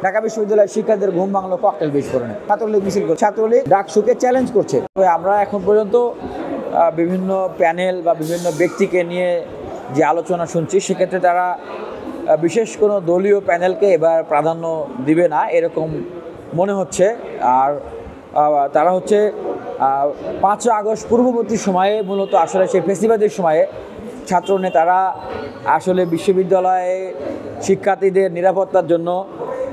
ঢাকা বিশ্ববিদ্যালয়ের শিক্ষার্থীদের ঘুম ভাঙলো ককটেল বিস্ফোরণে। ছাত্রলীগ মিছিল করছে, ছাত্রলীগ ডাকসুকে চ্যালেঞ্জ করছে। তবে আমরা এখন পর্যন্ত বিভিন্ন প্যানেল বা বিভিন্ন ব্যক্তিকে নিয়ে যে আলোচনা শুনছি, সেক্ষেত্রে তারা বিশেষ কোনো দলীয় প্যানেলকে এবার প্রাধান্য দিবে না এরকম মনে হচ্ছে। আর তারা হচ্ছে 5 আগস্ট পূর্ববর্তী সময়ে মূলত আসলে সেই ফেস্টিভ্যালের সময়ে ছাত্র নেতারা আসলে বিশ্ববিদ্যালয়ে শিক্ষার্থীদের নিরাপত্তার জন্য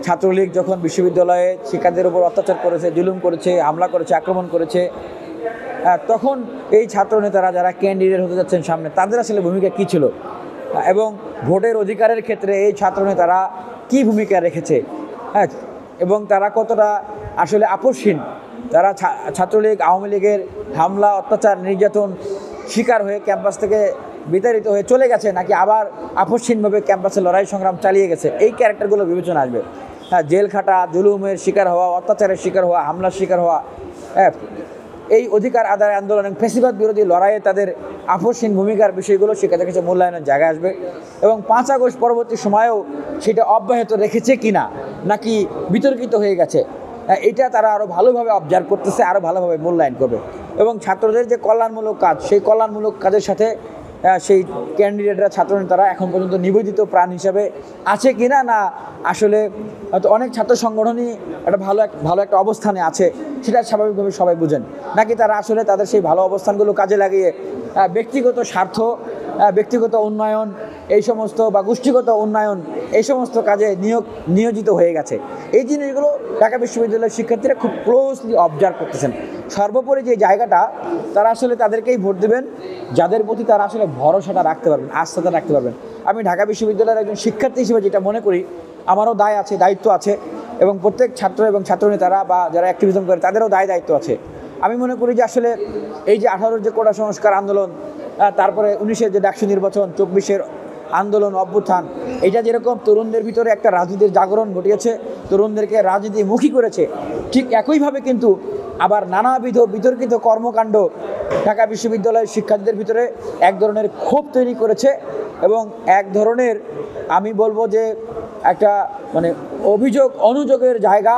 ছাত্রলীগ যখন বিশ্ববিদ্যালয়ে শিক্ষার্থীদের উপর অত্যাচার করেছে, জুলুম করেছে, হামলা করেছে, আক্রমণ করেছে, তখন এই ছাত্র নেতারা যারা ক্যান্ডিডেট হতে যাচ্ছেন সামনে, তাদের আসলে ভূমিকা কী ছিল এবং ভোটের অধিকারের ক্ষেত্রে এই ছাত্র নেতারা কী ভূমিকা রেখেছে, হ্যাঁ, এবং তারা কতটা আসলে আপোষহীন। তারা ছাত্রলীগ আওয়ামী লীগের হামলা, অত্যাচার, নির্যাতন শিকার হয়ে ক্যাম্পাস থেকে বিতাড়িত হয়ে চলে গেছে, নাকি আবার আপোষহীনভাবে ক্যাম্পাসে লড়াই সংগ্রাম চালিয়ে গেছে, এই ক্যারেক্টারগুলো বিবেচনা আসবে। হ্যাঁ, জেল খাটা, জুলুমের শিকার হওয়া, অত্যাচারের শিকার হওয়া, হামলার শিকার হওয়া, হ্যাঁ, এই অধিকার আদায় আন্দোলন এবং ফ্যাসিবাদ বিরোধী লড়াইয়ে তাদের আপোষহীন ভূমিকার বিষয়গুলো শিক্ষার্থীর কাছে মূল্যায়নের জায়গায় আসবে। এবং 5 আগস্ট পরবর্তী সময়েও সেটা অব্যাহত রেখেছে কিনা, নাকি বিতর্কিত হয়ে গেছে, এটা তারা আরও ভালোভাবে অবজার্ভ করতেছে, আরও ভালোভাবে মূল্যায়ন করবে। এবং ছাত্রদের যে কল্যাণমূলক কাজ, সেই কল্যাণমূলক কাজের সাথে সেই ক্যান্ডিডেটরা, ছাত্রনেতারা এখন পর্যন্ত নিবেদিত প্রাণ হিসাবে আছে কিনা, না আসলে হয়তো অনেক ছাত্র সংগঠনই একটা ভালো একটা অবস্থানে আছে, সেটা স্বাভাবিকভাবে সবাই বুঝেন, নাকি তারা আসলে তাদের সেই ভালো অবস্থানগুলো কাজে লাগিয়ে ব্যক্তিগত স্বার্থ, ব্যক্তিগত উন্নয়ন এই সমস্ত বা গোষ্ঠীগত উন্নয়ন এই সমস্ত কাজে নিয়োজিত হয়ে গেছে। এই জিনিসগুলো ঢাকা বিশ্ববিদ্যালয়ের শিক্ষার্থীরা খুব ক্লোজলি অবজার্ভ করতেছেন। সর্বোপরি যে জায়গাটা, তারা আসলে তাদেরকেই ভোট দেবেন যাদের প্রতি তারা আসলে ভরসাটা রাখতে পারবেন, আস্থাটা রাখতে পারবেন। আমি ঢাকা বিশ্ববিদ্যালয়ের একজন শিক্ষার্থী হিসেবে যেটা মনে করি, আমারও দায়িত্ব আছে, এবং প্রত্যেক ছাত্র এবং ছাত্রনেতারা বা যারা অ্যাক্টিভিজম করে তাদেরও দায়িত্ব আছে। আমি মনে করি যে আসলে এই যে 18 যে কোটা সংস্কার আন্দোলন, তারপরে 19-এর যে ডাকসু নির্বাচন, 24-এর আন্দোলন, অভ্যুত্থান, এটা যেরকম তরুণদের ভিতরে একটা রাজনীতির জাগরণ ঘটিয়েছে, তরুণদেরকে রাজনীতিমুখী করেছে, ঠিক একইভাবে কিন্তু আবার নানাবিধ বিতর্কিত কর্মকাণ্ড ঢাকা বিশ্ববিদ্যালয়ের শিক্ষার্থীদের ভিতরে এক ধরনের ক্ষোভ তৈরি করেছে এবং এক ধরনের, আমি বলবো যে একটা মানে অনুযোগের জায়গা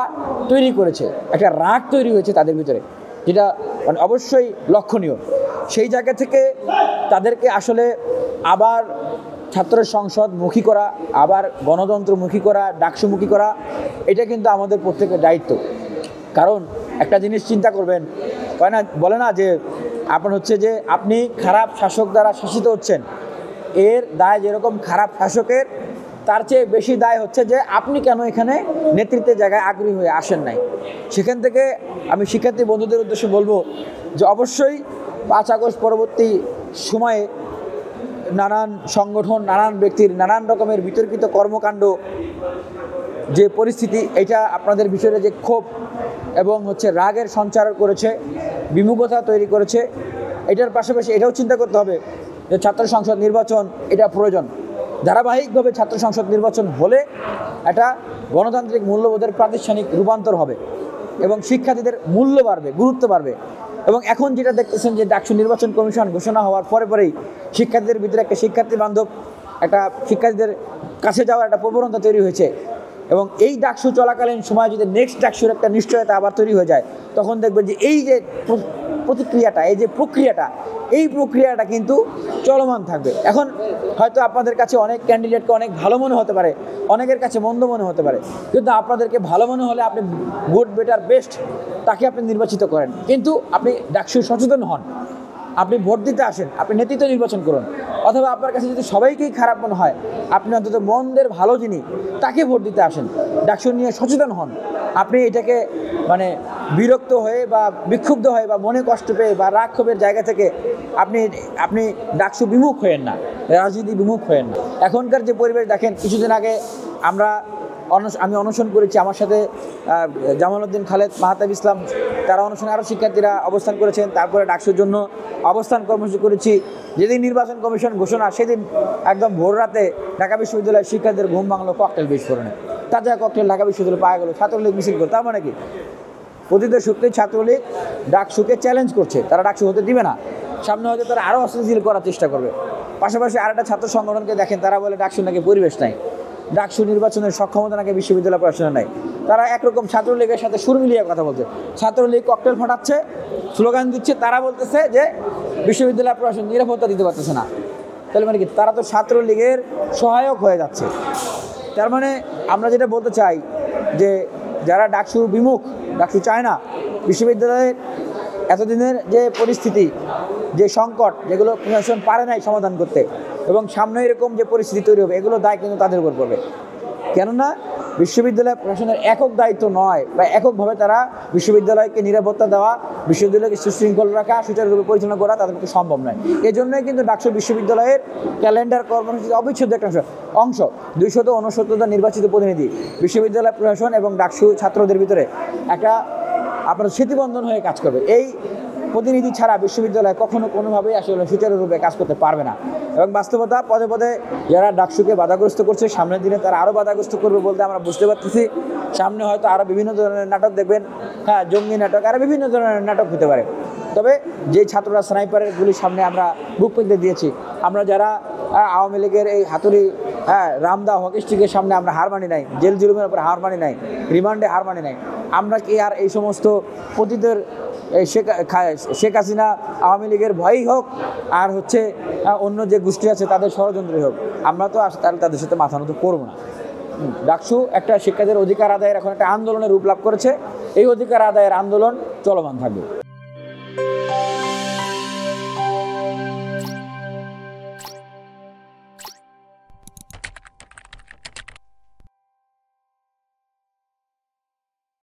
তৈরি করেছে, একটা রাগ তৈরি হয়েছে তাদের ভিতরে, যেটা মানে অবশ্যই লক্ষণীয়। সেই জায়গা থেকে তাদেরকে আসলে আবার ছাত্র সংসদমুখী করা, আবার গণতন্ত্রমুখী করা, ডাকসুমুখী করা, এটা কিন্তু আমাদের প্রত্যেকের দায়িত্ব। কারণ একটা জিনিস চিন্তা করবেন, বলে না যে আপনার হচ্ছে যে আপনি খারাপ শাসক দ্বারা শাসিত হচ্ছেন, এর দায় যেরকম খারাপ শাসকের, তার চেয়ে বেশি দায় হচ্ছে যে আপনি কেন এখানে নেতৃত্বের জায়গায় আগ্রহী হয়ে আসেন নাই। সেখান থেকে আমি শিক্ষার্থী বন্ধুদের উদ্দেশ্যে বলবো যে অবশ্যই 5 আগস্ট পরবর্তী সময়ে নানান সংগঠন, নানান ব্যক্তির নানান রকমের বিতর্কিত কর্মকাণ্ড, যে পরিস্থিতি, এটা আপনাদের বিষয়ে যে ক্ষোভ এবং হচ্ছে রাগের সঞ্চার করেছে, বিমুখতা তৈরি করেছে, এটার পাশাপাশি এটাও চিন্তা করতে হবে যে ছাত্র সংসদ নির্বাচন এটা প্রয়োজন। ধারাবাহিকভাবে ছাত্র সংসদ নির্বাচন হলে এটা গণতান্ত্রিক মূল্যবোধের প্রাতিষ্ঠানিক রূপান্তর হবে এবং শিক্ষার্থীদের মূল্য বাড়বে, গুরুত্ব বাড়বে। এবং এখন যেটা দেখতেছেন যে ডাকসু নির্বাচন কমিশন ঘোষণা হওয়ার পরেই শিক্ষার্থীদের ভিতরে একটা শিক্ষার্থী বান্ধব, একটা শিক্ষার্থীদের কাছে যাওয়ার একটা প্রবণতা তৈরি হয়েছে। এবং এই ডাকসু চলাকালীন সময় যদি নেক্সট ডাকসুর একটা নিশ্চয়তা আবার তৈরি হয়ে যায়, তখন দেখবেন যে এই যে প্রতিক্রিয়াটা, এই যে প্রক্রিয়াটা কিন্তু চলমান থাকবে। এখন হয়তো আপনাদের কাছে অনেক ক্যান্ডিডেটকে অনেক ভালো মনে হতে পারে, অনেকের কাছে মন্দ মনে হতে পারে, কিন্তু আপনাদেরকে ভালো মনে হলে আপনি গুড, বেটার, বেস্ট তাকে আপনি নির্বাচিত করেন। কিন্তু আপনি ডাকসু সচেতন হন, আপনি ভোট দিতে আসেন, আপনি নেতৃত্ব নির্বাচন করুন। অথবা আপনার কাছে যদি সবাইকেই খারাপ মনে হয়, আপনি অন্তত মন্দের ভালো যিনি, তাকে ভোট দিতে আসেন। ডাকসু নিয়ে সচেতন হন। আপনি এটাকে মানে বিরক্ত হয়ে বা বিক্ষুব্ধ হয়ে বা মনে কষ্ট পেয়ে বা রাগ ক্ষোভের জায়গা থেকে আপনি ডাকসু বিমুখ হয়েন না, রাজনীতি বিমুখ হয়েন না। এখনকার যে পরিবেশ দেখেন, কিছুদিন আগে আমি অনশন করেছি, আমার সাথে জামাল উদ্দিন খালেদ, মাহতাব ইসলাম, তারা অনশনে, আরও শিক্ষার্থীরা অবস্থান করেছেন। তারপরে ডাকসুর জন্য অবস্থান কর্মসূচি করেছি। যেদিন নির্বাচন কমিশন ঘোষণা, সেদিন একদম ভোর রাতে ঢাকা বিশ্ববিদ্যালয়ের শিক্ষার্থীদের ঘুম ভাঙলো ককটেল বিস্ফোরণে। তাজা ককটেল ঢাকা বিশ্ববিদ্যালয়ে পাওয়া গেল, ছাত্রলীগ মিছিল করে। তার মানে কি, প্রতিটা সূত্রেই ছাত্রলীগ ডাকসুকে চ্যালেঞ্জ করছে, তারা ডাকসু হতে দিবে না। সামনে হয়তো তারা আরও অস্থিতিশীল করার চেষ্টা করবে। পাশাপাশি আরেকটা ছাত্র সংগঠনকে দেখেন, তারা বলে ডাকসু নাকি পরিবেশ নাই। ডাকসু নির্বাচনের সক্ষমতা নাকি বিশ্ববিদ্যালয় প্রশাসনের নাই। তারা একরকম ছাত্রলীগের সাথে সুর মিলিয়ে কথা বলছে। ছাত্রলীগ ককটেল ফাটাচ্ছে, স্লোগান দিচ্ছে, তারা বলতেছে যে বিশ্ববিদ্যালয় প্রশাসন নিরাপত্তা দিতে পারতেছে না। তাহলে মানে কি, তারা তো ছাত্রলীগের সহায়ক হয়ে যাচ্ছে। তার মানে আমরা যেটা বলতে চাই যে যারা ডাকসু বিমুখ, ডাকসু চায় না, বিশ্ববিদ্যালয়ের এতদিনের যে পরিস্থিতি, যে সংকট, যেগুলো প্রশাসন পারে নাই সমাধান করতে, এবং সামনে এরকম যে পরিস্থিতি তৈরি হবে, এগুলো দায় কিন্তু তাদের উপর পড়বে। কেননা বিশ্ববিদ্যালয় প্রশাসনের একক দায়িত্ব নয়, বা এককভাবে তারা বিশ্ববিদ্যালয়কে নিরাপত্তা দেওয়া, বিশ্ববিদ্যালয়কে সুশৃঙ্খল রাখা, সুচারুরূপে পরিচালনা করা তাদের পক্ষে সম্ভব নয়। এই জন্যই কিন্তু ডাকসু বিশ্ববিদ্যালয়ের ক্যালেন্ডার কর্মসূচির অবিচ্ছেদ্য একটা অংশ 269টা নির্বাচিত প্রতিনিধি বিশ্ববিদ্যালয় প্রশাসন এবং ডাকসু ছাত্রদের ভিতরে একটা আপনার স্মৃতিবন্ধন হয়ে কাজ করবে। এই প্রতিনিধি ছাড়া বিশ্ববিদ্যালয় কখনো কোনোভাবেই আসলে সুচারুরূপে কাজ করতে পারবে না। এবং বাস্তবতা, পদে পদে যারা ডাকসুকে বাধাগ্রস্ত করছে, সামনের দিনে তারা আরও বাধাগ্রস্ত করবে বলতে আমরা বুঝতে পারতেছি। সামনে হয়তো আরও বিভিন্ন ধরনের নাটক দেখবেন, হ্যাঁ, জঙ্গি নাটক, আরও বিভিন্ন ধরনের নাটক হতে পারে। তবে যে ছাত্ররা স্নাইপারের গুলির সামনে আমরা বুক পেতে দিয়েছি, আমরা যারা আওয়ামী লীগের এই হাতুড়ি, রামদা হকি স্টিকের সামনে আমরা হার মানি নাই, জেল জুলুমের উপর হার মানি নাই, রিমান্ডে হার মানি নাই, আমরা কি আর এই সমস্ত পতিতের শেখ হাসিনা আওয়ামী লীগের ভয়ই হোক আর হচ্ছে অন্য যে গোষ্ঠী আছে তাদের ষড়যন্ত্রই হোক, আমরা তো তাদের সাথে মাথা নত করবো না। ডাকসু একটা শিক্ষার্থীর অধিকার আদায়ের এখন একটা আন্দোলনের রূপ লাভ করেছে। এই অধিকার আদায়ের আন্দোলন চলমান থাকবে।